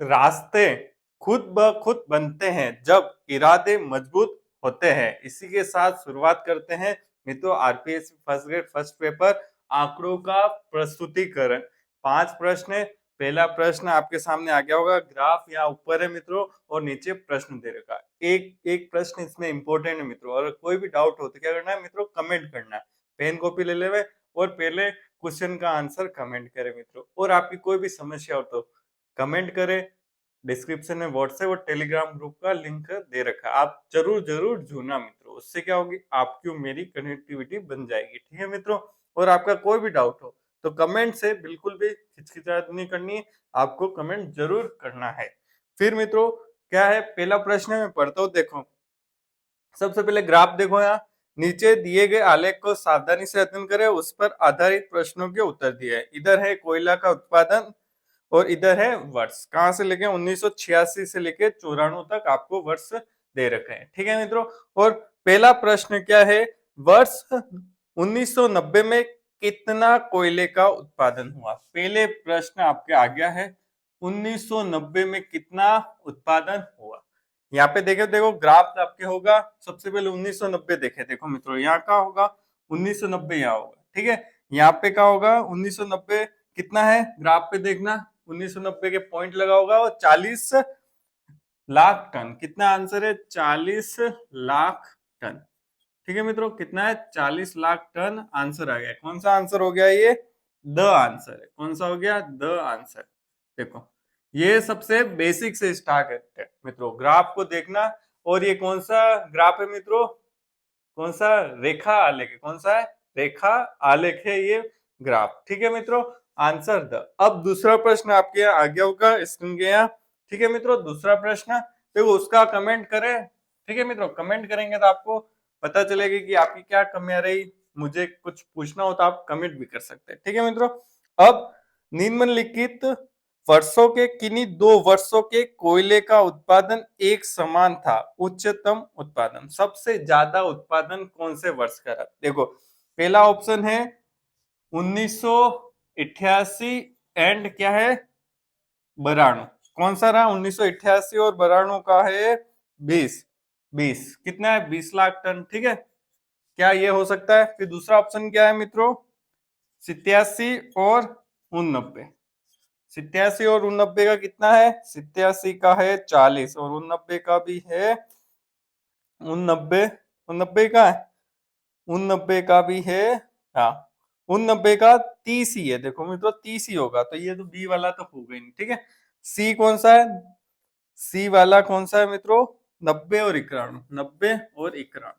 रास्ते खुद ब खुद बनते हैं जब इरादे मजबूत होते हैं। इसी के साथ शुरुआत करते हैं मित्रों RPSC first grade first paper आंकड़ों का प्रस्तुतिकरण। 5 प्रश्न है। पहला प्रश्न आपके सामने आ गया होगा, ग्राफ यहाँ ऊपर है मित्रों और नीचे प्रश्न दे रखा है। एक एक प्रश्न इसमें इंपॉर्टेंट है मित्रों, और कोई भी डाउट हो तो क्या करना है मित्रों, कमेंट करना है। पेन कॉपी ले लेवे और पहले क्वेश्चन का आंसर कमेंट करें मित्रों। और आपकी कोई भी समस्या हो तो कमेंट करें। डिस्क्रिप्शन में व्हाट्सएप और टेलीग्राम ग्रुप का लिंक दे रखा है, आप जरूर जरूर जुड़ना मित्रों। उससे क्या होगी, आपकी और मेरी कनेक्टिविटी बन जाएगी। ठीक है मित्रों, और आपका कोई भी डाउट हो तो कमेंट से बिल्कुल भी हिचकिचाहट नहीं करनी है, आपको कमेंट जरूर करना है। फिर मित्रों क्या है, पहला प्रश्न है मैं पढ़ता हूँ, देखो। सबसे पहले ग्राफ देखो, यहाँ नीचे दिए गए आलेख को सावधानी से अध्ययन करें, उस पर आधारित प्रश्नों के उत्तर दिए हैं। इधर है कोयला का उत्पादन और इधर है वर्ष, कहां से लेके 1986 से लेके 94 तक आपको वर्ष दे रखे हैं। ठीक है मित्रों, और पहला प्रश्न क्या है, वर्ष 1990 में कितना कोयले का उत्पादन हुआ। पहले प्रश्न आपके आ गया है, 1990 में कितना उत्पादन हुआ। यहाँ पे देखो देखो ग्राफ आपके होगा, सबसे पहले 1990 देखे, देखो मित्रों यहाँ का होगा 1990, यहाँ होगा। ठीक है, यहाँ पे क्या होगा 1990 कितना है, ग्राफ पे देखना 1990 के पॉइंट लगा होगा और 40 लाख टन। कितना आंसर है, 40 लाख टन। ठीक है मित्रों, कितना है, 40 लाख टन आंसर आ गया। कौन सा आंसर हो गया, ये द आंसर है। कौन सा हो गया, द आंसर। देखो ये सबसे बेसिक से स्टार्ट करते हैं मित्रों, ग्राफ को देखना। और ये कौन सा ग्राफ है मित्रों, कौन सा, रेखा आलेख है। कौन सा है, रेखा आलेख है ये ग्राफ। ठीक है मित्रों, आंसर द। अब दूसरा प्रश्न आपके यहाँ आ गया होगा स्क्रीन के यहाँ। ठीक है मित्रों, दूसरा प्रश्न देखो, उसका कमेंट करें। ठीक है मित्रों, कमेंट करेंगे तो आपको पता चलेगा कि आपकी क्या कमियां रही। मुझे कुछ पूछना हो तो आप कमेंट भी कर सकते हैं। ठीक है मित्रों, अब निम्नलिखित वर्षों के किन्हीं 2 वर्षों के कोयले का उत्पादन एक समान था। उच्चतम उत्पादन, सबसे ज्यादा उत्पादन कौन से वर्ष का रहा। देखो पहला ऑप्शन है 1988 एंड क्या है 92। कौन सा रहा, 1988 और 92 का है 20 कितना है, 20 लाख टन। ठीक है, क्या ये हो सकता है। फिर दूसरा ऑप्शन क्या है मित्रों, 87 और 89। 87 और 89 का कितना है, 87 का है 40 और 89 का भी है 89। 89 का है, 89 का भी है, हाँ 89 का 30 ही है। देखो मित्रों 30 ही होगा, तो ये तो बी वाला तो होगा ही नहीं। ठीक है, सी कौन सा है, सी वाला कौन सा है मित्रों, 90 और 91। 90 और 91,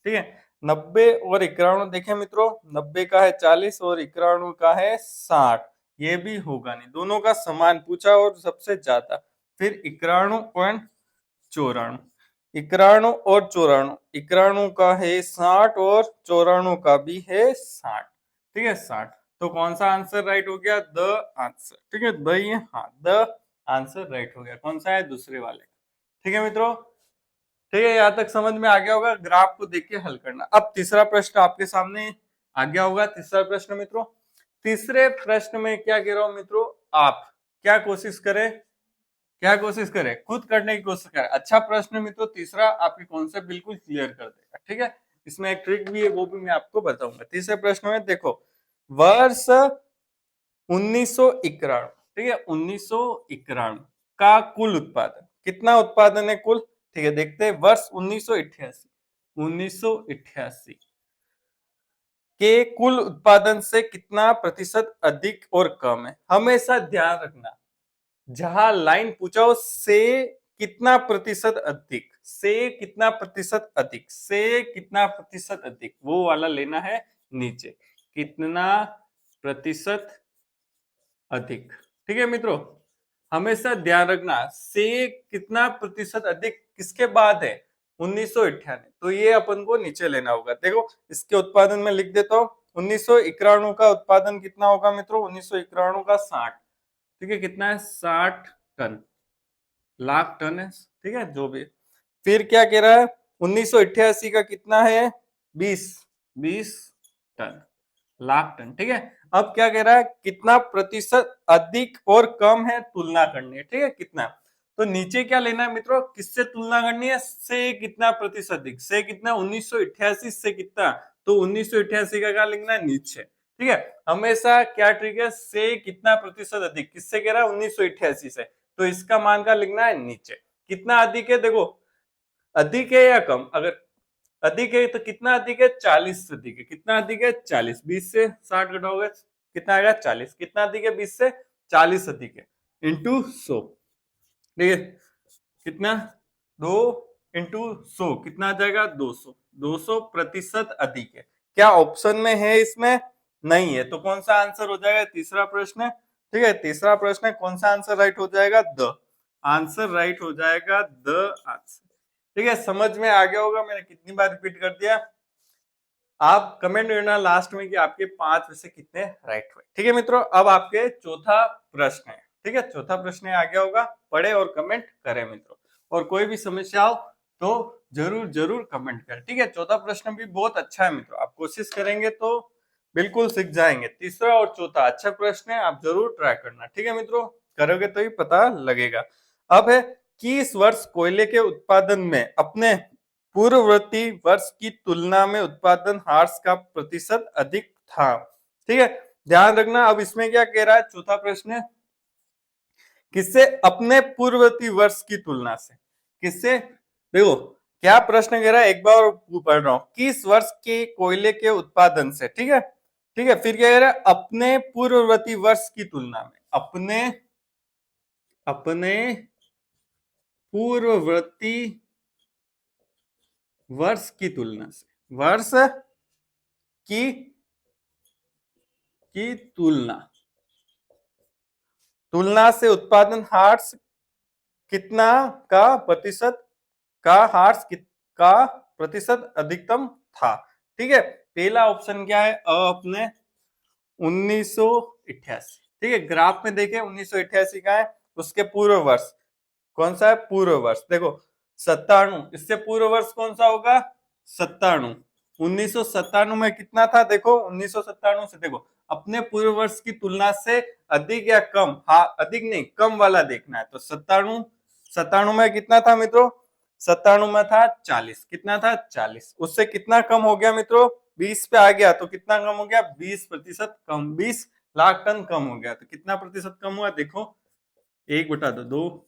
ठीक है, 90 और 91 देखें मित्रों, 90 का है 40 और 91 का है 60। ये भी होगा नहीं, दोनों का समान पूछा और सबसे ज्यादा। फिर 91 और 94, 91 और 94, 91 का है 60 और 94 का भी है 60। ठीक है 60, तो कौन सा आंसर राइट हो गया, द आंसर। ठीक है भाई, हाँ द आंसर राइट हो गया। कौन सा है, दूसरे वाले। ठीक है मित्रों, ठीक है, यहाँ तक समझ में आ गया होगा, ग्राफ को देख के हल करना। अब तीसरा प्रश्न आपके सामने आ गया होगा। तीसरा प्रश्न मित्रों, तीसरे प्रश्न में क्या कह रहा हूं मित्रों, आप क्या कोशिश करें, क्या कोशिश करें, खुद करने की कोशिश करें। अच्छा प्रश्न मित्रों, तीसरा आपके कॉन्सेप्ट बिल्कुल क्लियर कर देगा। ठीक है, इसमें एक ट्रिक भी है, वो भी मैं आपको बताऊंगा। तीसरे प्रश्न में देखो, वर्ष 1991, ठीक है 1991 का कुल उत्पादन कितना उत्पादन है कुल। ठीक है, देखते हैं वर्ष 1988, 1988 के कुल उत्पादन से कितना प्रतिशत अधिक और कम है। हमेशा ध्यान रखना, जहां लाइन पूछा हो से कितना प्रतिशत अधिक, से कितना प्रतिशत अधिक, से कितना प्रतिशत अधिक, वो वाला लेना है नीचे, कितना प्रतिशत अधिक। ठीक है मित्रों, हमेशा ध्यान रखना, से कितना प्रतिशत अधिक किसके बाद है, 1998, तो ये अपन को नीचे लेना होगा। देखो इसके उत्पादन में लिख देता हूँ, 1991 का उत्पादन कितना होगा मित्रों, 1991 का 60। ठीक है, कितना है, 60 टन, लाख टन है। ठीक है, जो भी। फिर क्या कह रहा है, 1988 का कितना है, 20 टन। लाख टन। ठीक है, अब क्या कह रहा है, कितना प्रतिशत अधिक और कम है तुलना करनी है। ठीक है, कितना, तो नीचे क्या लेना है मित्रों, किससे तुलना करनी है, से कितना प्रतिशत अधिक, से कितना 1988 से कितना, तो 1988 का क्या लिखना है नीचे। ठीक है, हमेशा क्या ट्रिक है, से कितना प्रतिशत अधिक, किससे कह रहा है 1988 से, तो इसका मान का लिखना है नीचे। कितना अधिक है, देखो अधिक है या कम, अगर अधिक है तो कितना अधिक है, 40 से अधिक है, कितना अधिक है 40, 20 से 60 घटाओगे कितना आएगा 40, कितना अधिक है 20 से 40 अधिक है, इंटू 100। ठीक है, कितना 2 इंटू 100 कितना आ जाएगा 200, 200% अधिक है। क्या ऑप्शन में है, इसमें नहीं है, तो कौन सा आंसर हो जाएगा, तीसरा प्रश्न है। ठीक है, तीसरा प्रश्न है, कौन सा आंसर राइट हो जाएगा, द आंसर राइट हो जाएगा, द आंसर। ठीक है, समझ में आ गया होगा, मैंने कितनी बार रिपीट कर दिया। आप कमेंट करना लास्ट में कि आपके 5 में से कितने राइट हुए। ठीक है मित्रों, अब आपके चौथा प्रश्न है। ठीक है, चौथा प्रश्न आ गया होगा, पढ़े और कमेंट करें मित्रों, और कोई भी समस्या हो तो जरूर जरूर कमेंट करें। ठीक है, चौथा प्रश्न भी बहुत अच्छा है मित्रों, आप कोशिश करेंगे तो बिल्कुल सीख जाएंगे। तीसरा और चौथा अच्छा प्रश्न है, आप जरूर ट्राई करना। ठीक है मित्रों, करोगे तो ही पता लगेगा। अब है कि इस वर्ष कोयले के उत्पादन में अपने पूर्ववर्ती वर्ष की तुलना में उत्पादन हार्स का प्रतिशत अधिक था। ठीक है, ध्यान रखना। अब इसमें क्या कह रहा है, चौथा प्रश्न है, किससे, अपने पूर्ववर्ती वर्ष की तुलना से, किससे, देखो क्या प्रश्न कह रहा है, एक बार पढ़ रहा हूं, किस वर्ष के कोयले के उत्पादन से। ठीक है, ठीक है, फिर क्या कह रहा है, अपने पूर्ववर्ती वर्ष की तुलना में, अपने अपने पूर्ववर्ती वर्ष की तुलना से, वर्ष की तुलना तुलना से उत्पादन हार्स कितना का प्रतिशत का हार्स का प्रतिशत अधिकतम था। ठीक है, पहला ऑप्शन क्या है, अपने 1988। ठीक है, ग्राफ में देखें 1988 का है, उसके पूर्व वर्ष कौन सा है, पूर्व वर्ष देखो 97, इससे पूर्व वर्ष कौन सा होगा 97। 1997 में कितना था, देखो 1997 से देखो अपने पूर्व वर्ष की तुलना से अधिक या कम, हाँ अधिक नहीं कम वाला देखना है, तो 97 में कितना था मित्रों, 97 में था 40, कितना था 40, उससे कितना कम हो गया मित्रों, 20 पे आ गया, तो कितना कम हो गया 20% कम, 20 लाख टन कम हो गया, तो कितना प्रतिशत कम हुआ, देखो 1/2,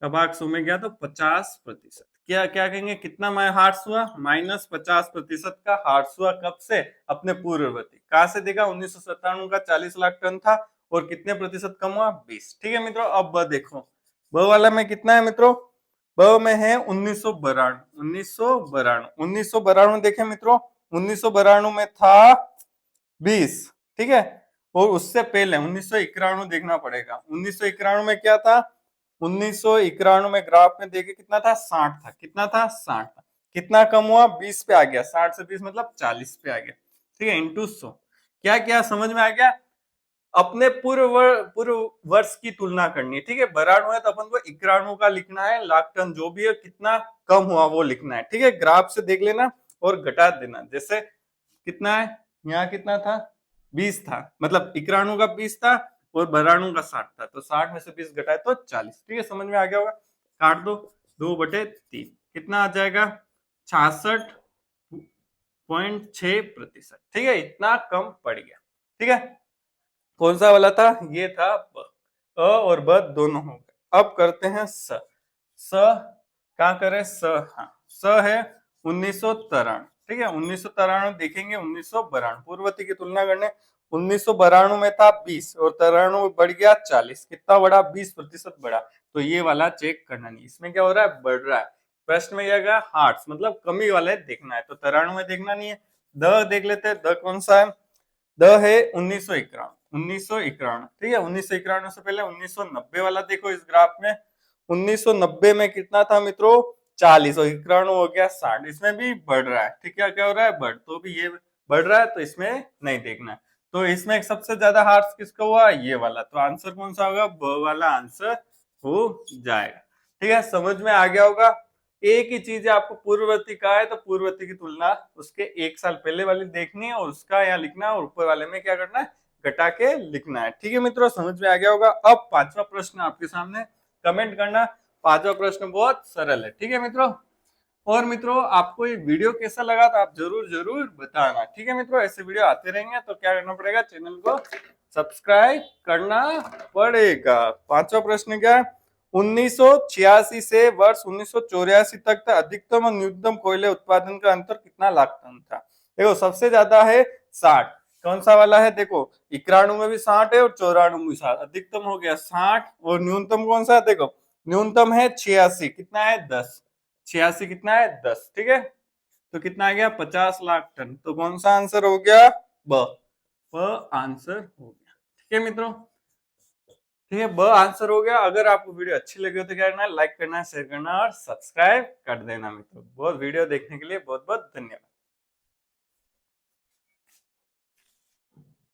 अब 100 में गया तो 50%। क्या क्या कहेंगे, कितना हार्स हुआ, -50% का हार्स हुआ, कब से, अपने पूर्ववर्ती, कहां से देखा 1997 का 40 लाख टन था, और कितने प्रतिशत कम हुआ 20। ठीक है मित्रों, अब ब देखो, ब वाला में कितना है मित्रों, ब में है 1992, 1992 देखे मित्रों, 1992 में था 20। ठीक है, और उससे पहले 1991 देखना पड़ेगा, 1991 में क्या था, 1991 में ग्राफ में देखे कितना था 60 था, कितना था 60 था, कितना कम हुआ 20 पे आ गया, 60 से 20 मतलब 40 पे आ गया। ठीक है, इंटू 100, क्या क्या समझ में आ गया, अपने पूर्व वर्ष की तुलना करनी है। ठीक है, 92 है तो अपन को 91 का लिखना है, लाख टन जो भी है कितना कम हुआ वो लिखना है। ठीक है, ग्राफ से देख लेना और घटा देना, जैसे कितना है, यहाँ कितना था 20 था, मतलब 91 का 20 था और 92 का 60 था, तो 60 में से 20 घटाए तो 40। ठीक है, समझ में आ गया होगा, काट दो, 2/3 कितना आ जाएगा 66.6%। ठीक है, इतना कम पड़ गया। ठीक है, कौन सा वाला था, ये था ब, अ और ब दोनों हो गए। अब करते हैं स, कहाँ करें स, हाँ स है 1993। ठीक है, 1993 देखेंगे, 1992 पूर्ववर्ती की तुलना करने, 1992 में था 20 और 93 बढ़ गया 40, कितना बढ़ा 20% बढ़ा, तो ये वाला चेक करना नहीं, इसमें क्या हो रहा है बढ़ रहा है। प्रश्न में क्या हार्ट्स मतलब कमी वाले देखना है, तो 93 में देखना नहीं है। द देख लेते हैं, द कौन सा है, द है 1991, 1991। ठीक है, 1991 से पहले 1990 वाला देखो इस ग्राफ में, 1990 में कितना था मित्रों 40 और 91 हो गया 60, इसमें भी बढ़ रहा है। ठीक है, क्या हो रहा है बढ़, तो भी ये बढ़ रहा है तो इसमें नहीं देखना है, तो इसमें सबसे ज्यादा हार्स किसका हुआ, ये वाला, तो आंसर कौन सा होगा, ब वाला आंसर हो जाएगा। ठीक है, समझ में आ गया होगा। एक ही चीज है, आपको पूर्ववर्ती का है तो पूर्ववर्ती की तुलना उसके 1 साल पहले वाली देखनी है और उसका यहाँ लिखना है और ऊपर वाले में क्या करना है, घटा के लिखना है। ठीक है मित्रों, समझ में आ गया होगा। अब 5वां प्रश्न आपके सामने, कमेंट करना। 5वां प्रश्न बहुत सरल है। ठीक है मित्रों, और मित्रों आपको ये वीडियो कैसा लगा तो आप जरूर जरूर बताना। ठीक है मित्रों, ऐसे वीडियो आते रहेंगे तो क्या करना पड़ेगा, चैनल को सब्सक्राइब करना पड़ेगा। 5वां प्रश्न क्या है, 1986 से वर्ष 1984 तक अधिकतम और न्यूनतम कोयले उत्पादन का अंतर कितना लाख टन था। देखो सबसे ज्यादा है 60, कौन सा वाला है, देखो 91 में भी 60 है और 94 में भी 60, अधिकतम हो गया 60 और न्यूनतम कौन सा है, देखो न्यूनतम है 86, कितना है 10, 86 कितना है 10। ठीक है, तो कितना आ गया 50 लाख टन, तो कौन सा आंसर हो गया, ब आंसर हो गया। ठीक है मित्रों, ठीक है ब आंसर हो गया। अगर आपको वीडियो अच्छी लगी हो तो क्या करना है, लाइक करना, शेयर करना और सब्सक्राइब कर देना मित्रों। बहुत वीडियो देखने के लिए बहुत बहुत धन्यवाद।